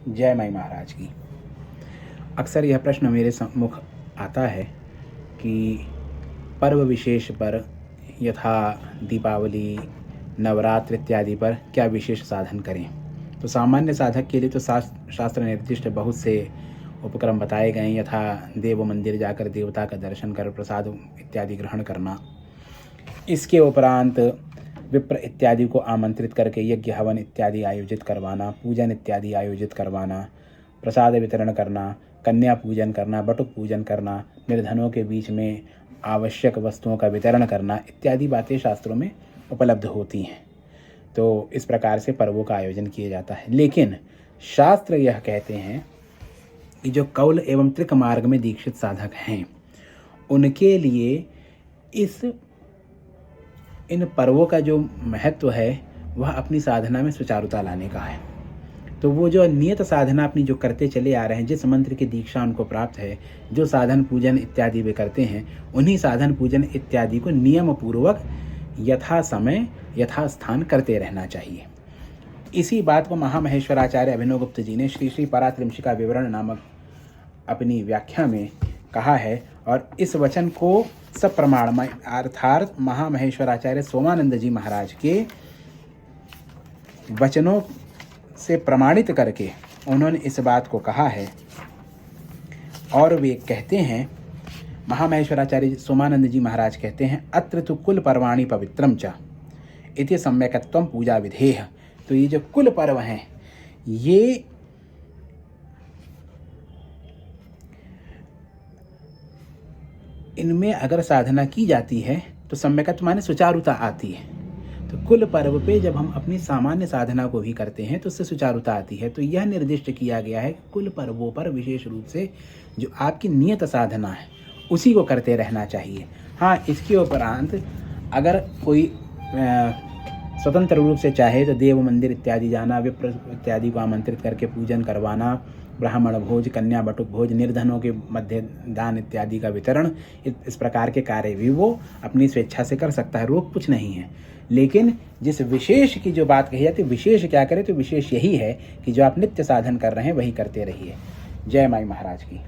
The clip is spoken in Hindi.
जय माई महाराज की। अक्सर यह प्रश्न मेरे सम्मुख आता है कि पर्व विशेष पर यथा दीपावली, नवरात्र इत्यादि पर क्या विशेष साधन करें। तो सामान्य साधक के लिए तो शास्त्र निर्दिष्ट बहुत से उपक्रम बताए गए, यथा देव मंदिर जाकर देवता का दर्शन कर प्रसाद इत्यादि ग्रहण करना, इसके उपरांत विप्र इत्यादि को आमंत्रित करके यज्ञ हवन इत्यादि आयोजित करवाना, पूजन इत्यादि आयोजित करवाना, प्रसाद वितरण करना, कन्या पूजन करना, बटुक पूजन करना, निर्धनों के बीच में आवश्यक वस्तुओं का वितरण करना इत्यादि बातें शास्त्रों में उपलब्ध होती हैं। तो इस प्रकार से पर्वों का आयोजन किया जाता है। लेकिन शास्त्र यह कहते हैं कि जो कौल एवं त्रिक मार्ग में दीक्षित साधक हैं उनके लिए इन पर्वों का जो महत्व है वह अपनी साधना में सुचारुता लाने का है। तो वो जो नियत साधना अपनी जो करते चले आ रहे हैं, जिस मंत्र की दीक्षा उनको प्राप्त है, जो साधन पूजन इत्यादि वे करते हैं, उन्हीं साधन पूजन इत्यादि को नियम पूर्वक यथा समय यथा स्थान करते रहना चाहिए। इसी बात को महामहेश्वराचार्य अभिनवगुप्त जी ने श्री श्री परात्रिमशिका विवरण नामक अपनी व्याख्या में कहा है। और इस वचन को सब प्रमाण अर्थात महामहेश्वराचार्य सोमानंद जी महाराज के वचनों से प्रमाणित करके उन्होंने इस बात को कहा है। और वे कहते हैं, महामहेश्वराचार्य सोमानंद जी महाराज कहते हैं, अत्र तु कुल पर्वाणि पवित्रम च इति सम्यकत्वम पूजा विधेय। तो ये जो कुल पर्व हैं, ये इनमें अगर साधना की जाती है तो सम्यकत्व माने सुचारुता आती है। तो कुल पर्व पे जब हम अपनी सामान्य साधना को भी करते हैं तो उससे सुचारुता आती है। तो यह निर्दिष्ट किया गया है कुल पर्वों पर विशेष रूप से जो आपकी नियत साधना है उसी को करते रहना चाहिए। हाँ, इसके उपरांत अगर कोई स्वतंत्र रूप से चाहे तो देव मंदिर इत्यादि जाना, विप्र इत्यादि को आमंत्रित करके पूजन करवाना, ब्राह्मण भोज, कन्या बटुक भोज, निर्धनों के मध्य दान इत्यादि का वितरण, इस प्रकार के कार्य भी वो अपनी स्वेच्छा से कर सकता है, रोक कुछ नहीं है। लेकिन जिस विशेष की जो बात कही जाती है, विशेष क्या करे, तो विशेष यही है कि जो आप नित्य साधन कर रहे हैं वही करते रहिए। जय माई महाराज की।